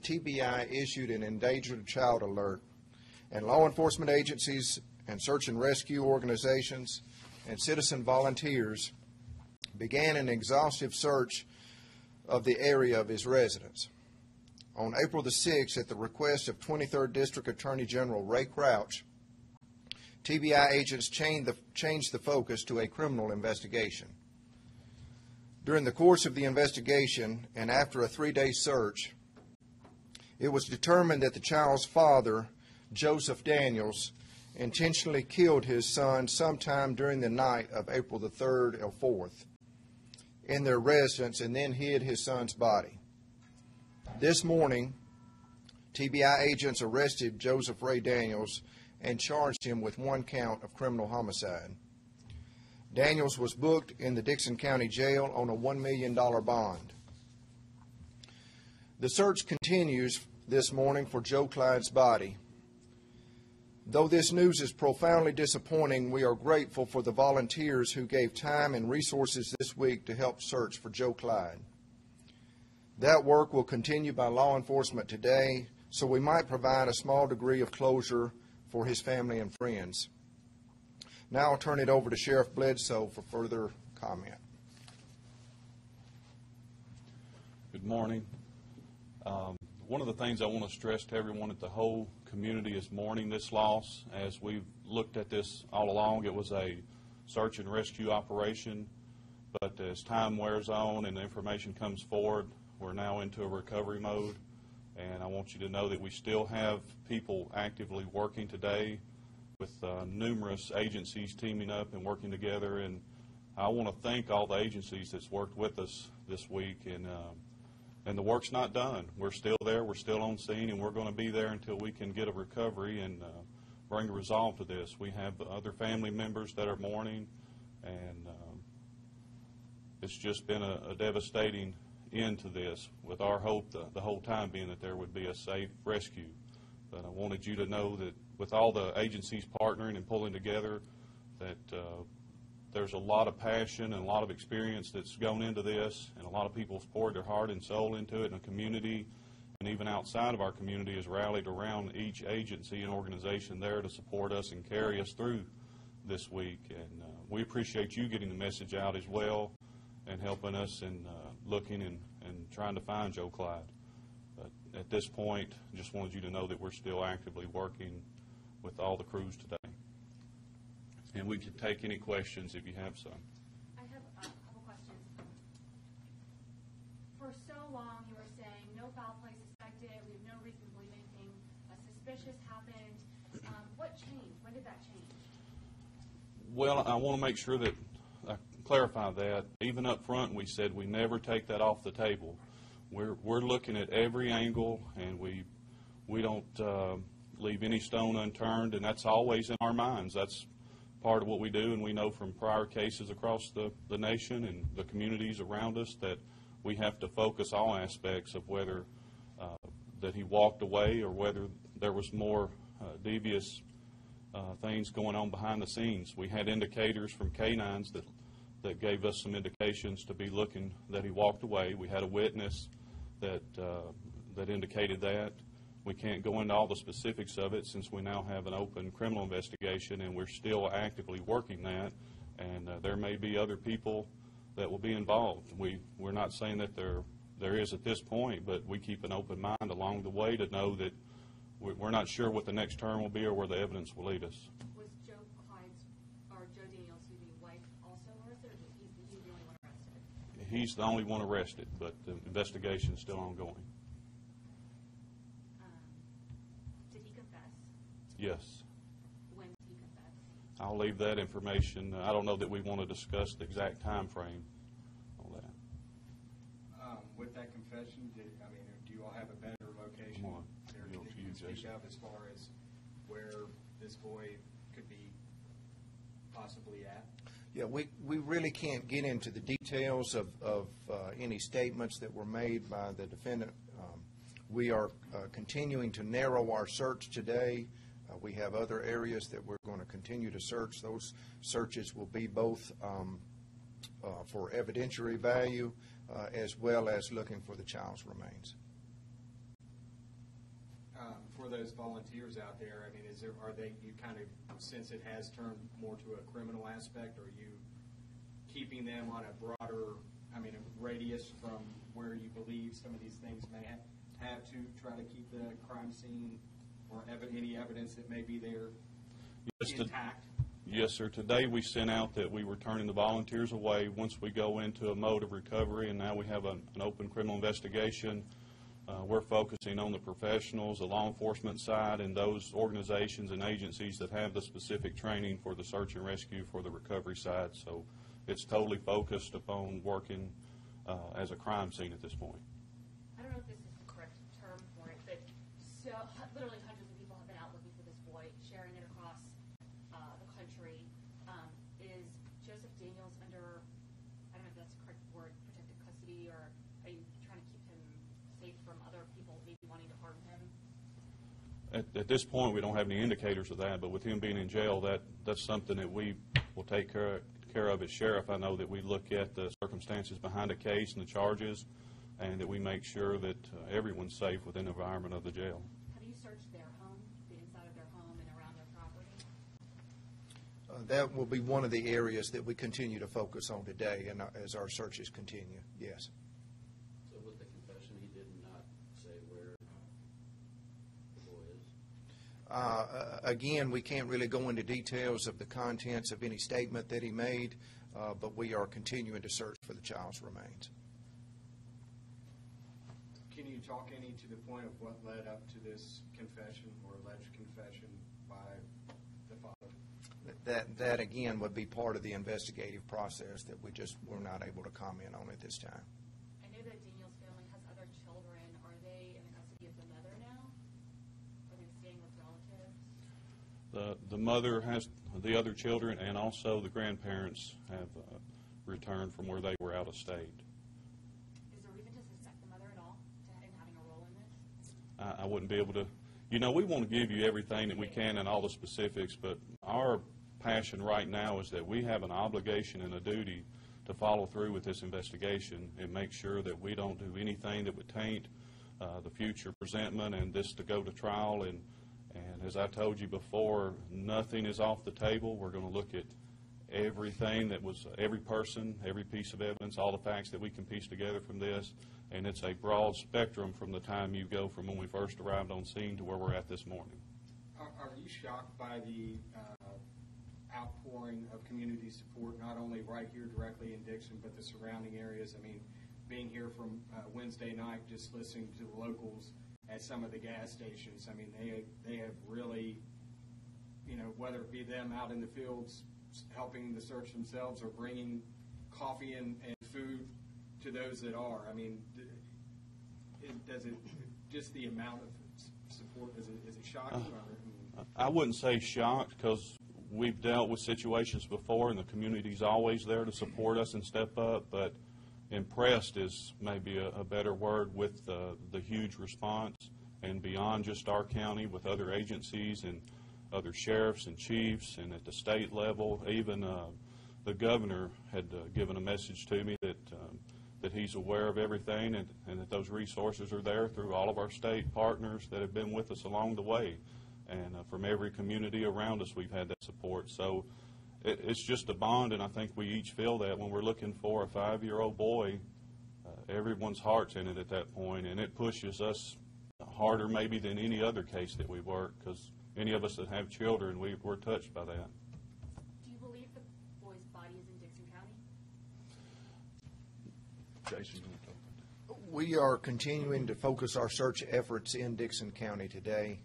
TBI issued an endangered child alert, and law enforcement agencies and search and rescue organizations and citizen volunteers began an exhaustive search of the area of his residence. On April the 6th, at the request of 23rd District Attorney General Ray Crouch, TBI agents changed the focus to a criminal investigation. During the course of the investigation and after a 3-day search, it was determined that the child's father, Joseph Daniels, intentionally killed his son sometime during the night of April the 3rd or 4th in their residence and then hid his son's body. This morning, TBI agents arrested Joseph Ray Daniels and charged him with 1 count of criminal homicide. Daniels was booked in the Dickson County Jail on a $1 million bond. The search continues this morning for Joe Clyde's body. Though this news is profoundly disappointing, we are grateful for the volunteers who gave time and resources this week to help search for Joe Clyde. That work will continue by law enforcement today, so we might provide a small degree of closure for his family and friends. Now I'll turn it over to Sheriff Bledsoe for further comment. Good morning. One of the things I want to stress to everyone that the whole community is mourning this loss. As we've looked at this all along, it was a search and rescue operation, but as time wears on and the information comes forward, we're now into a recovery mode, and I want you to know that we still have people actively working today with numerous agencies teaming up and working together, and I want to thank all the agencies that's worked with us this week, and the work's not done. We're still there, we're still on scene, and we're going to be there until we can get a recovery and bring a resolve to this. We have other family members that are mourning, and it's just been a devastating end to this, with our hope the whole time being that there would be a safe rescue. But I wanted you to know that with all the agencies partnering and pulling together, that there's a lot of passion and a lot of experience that's gone into this, and a lot of people have poured their heart and soul into it, and the community and even outside of our community has rallied around each agency and organization there to support us and carry us through this week. And we appreciate you getting the message out as well and helping us in looking and trying to find Joe Clyde. But at this point, I just wanted you to know that we're still actively working with all the crews today. And we can take any questions if you have some. I have a couple questions. For so long, you were saying no foul play suspected. We have no reason to believe anything suspicious happened. What changed? When did that change? Well, I want to make sure that I clarify that. Even up front, we said we never take that off the table. We're looking at every angle, and we don't leave any stone unturned, and that's always in our minds. That's part of what we do, and we know from prior cases across the nation and the communities around us that we have to focus all aspects of whether that he walked away or whether there was more devious things going on behind the scenes. We had indicators from canines that gave us some indications to be looking that he walked away. We had a witness that indicated that. We can't go into all the specifics of it since we now have an open criminal investigation, and we're still actively working that, and there may be other people that will be involved. We're not saying that there is at this point, but we keep an open mind along the way to know that we're not sure what the next turn will be or where the evidence will lead us. Was Joe Clyde's or Joe Daniels' wife also arrested, or he's the only one arrested? He's the only one arrested, but the investigation is still ongoing. Yes. When did he confess? I'll leave that information. I don't know that we want to discuss the exact time frame on that. With that confession, do you all have a better location there that you can speak of as far as where this boy could be possibly at? Yeah, we really can't get into the details of any statements that were made by the defendant. We are continuing to narrow our search today. We have other areas that we're going to continue to search. Those searches will be both for evidentiary value as well as looking for the child's remains. for those volunteers out there, I mean, you kind of, since it has turned more to a criminal aspect, are you keeping them on a broader, a radius from where you believe some of these things may have to try to keep the crime scene or any evidence that may be there intact? Yes, sir. Today we sent out that we were turning the volunteers away once we go into a mode of recovery, and now we have an open criminal investigation. We're focusing on the professionals, the law enforcement side, and those organizations and agencies that have the specific training for the search and rescue for the recovery side. So it's totally focused upon working as a crime scene at this point. I don't know if this is the correct term for it, but literally hundreds of people have been out looking for this boy, sharing it across the country. Is Joseph Daniels under, I don't know if that's the correct word, protective custody, or are you trying to keep him safe from other people maybe wanting to harm him? At this point, we don't have any indicators of that, but with him being in jail, that's something that we will take care of as sheriff. I know that we look at the circumstances behind a case and the charges, and that we make sure that everyone's safe within the environment of the jail. Have you searched their home, the inside of their home and around their property? That will be one of the areas that we continue to focus on today, and as our searches continue. Yes. So with the confession, he did not say where the boy is? Again, we can't really go into details of the contents of any statement that he made, but we are continuing to search for the child's remains. Can you talk any to the point of what led up to this confession or alleged confession by the father? That again would be part of the investigative process that we're not able to comment on at this time. I know that Daniel's family has other children. Are they in the custody of the mother now? Are they staying with relatives? The mother has the other children, and also the grandparents have returned from where they were out of state. Is there reason to suspect the mother at all in having a role in this? I wouldn't be able to. We want to give you everything that we can and all the specifics, but our passion right now is that we have an obligation and a duty to follow through with this investigation and make sure that we don't do anything that would taint the future presentment and this to go to trial. And as I told you before, nothing is off the table. We're going to look at everything that was, every person, every piece of evidence, all the facts that we can piece together from this. And it's a broad spectrum from the time you go from when we first arrived on scene to where we're at this morning. Are you shocked by the outpouring of community support, not only right here directly in Dickson, but the surrounding areas? Being here from Wednesday night, just listening to the locals at some of the gas stations, they have really, whether it be them out in the fields helping the search themselves or bringing coffee and food to those that are. Does it, just the amount of support, is it shocking? I wouldn't say shocked, because we've dealt with situations before and the community's always there to support us and step up, but impressed is maybe a better word with the huge response, and beyond just our county with other agencies and other sheriffs and chiefs, and at the state level, even the governor had given a message to me that he's aware of everything, and that those resources are there through all of our state partners that have been with us along the way. And from every community around us, we've had that support. So it's just a bond, and I think we each feel that when we're looking for a 5-year-old boy, everyone's heart's in it at that point, and it pushes us harder maybe than any other case that we work, because any of us that have children, we're touched by that. Do you believe the boy's body is in Dickson County? Jason, you want to talk about that? We are continuing to focus our search efforts in Dickson County today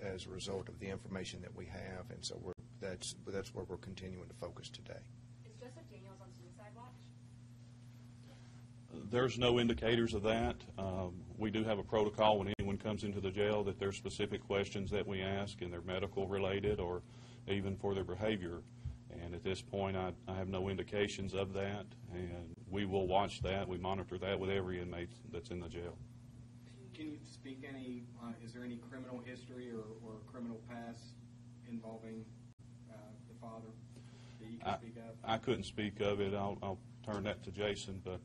as a result of the information that we have, and so that's where we're continuing to focus today. Is Joseph Daniels on suicide watch? There's no indicators of that. We do have a protocol when anyone comes into the jail that there's specific questions that we ask, and they're medical related or even for their behavior. And at this point, I have no indications of that, and we will watch that. We monitor that with every inmate that's in the jail. Can you speak is there any criminal history or criminal past involving the father that you can speak of? I couldn't speak of it. I'll turn that to Jason, but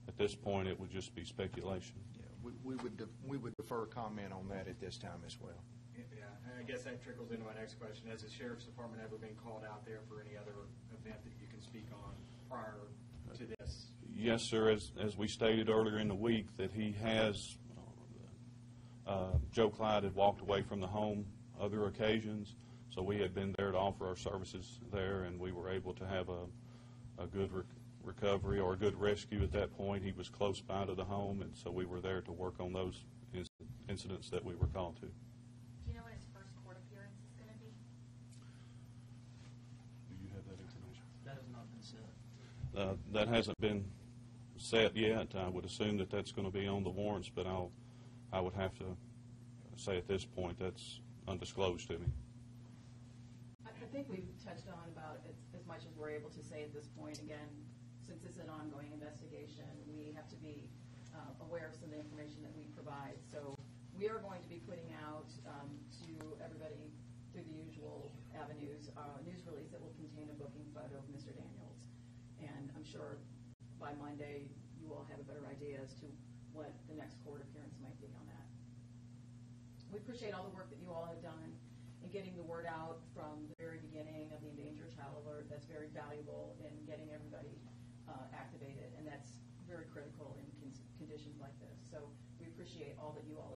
at this point it would just be speculation. Yeah, we would defer comment on that at this time as well. Yeah, and I guess that trickles into my next question. Has the Sheriff's Department ever been called out there for any other event that you can speak on prior to this? Yes, sir. As we stated earlier in the week, that he has, Joe Clyde had walked away from the home other occasions, so we had been there to offer our services there, and we were able to have a good recovery or a good rescue at that point. He was close by to the home, and so we were there to work on those incidents that we were called to. Do you know when his first court appearance is going to be? Do you have that information? That has not been set. That hasn't been set yet. I would assume that that's going to be on the warrants, but I would have to say at this point that's undisclosed to me. I think we've touched on about as much as we're able to say at this point. Again, since it's an ongoing investigation, we have to be aware of some of the information that we provide. So we are going to be putting out to everybody through the usual avenues a news release that will contain a booking photo of Mr. Daniels. And I'm sure by Monday you will have a better idea as to what the next court appearance might be on that. We appreciate all the work that you all have done in getting the word out from the very beginning of the Endangered Child Alert. That's very valuable in getting everybody activated, and that's very critical in conditions like this. So we appreciate all that you all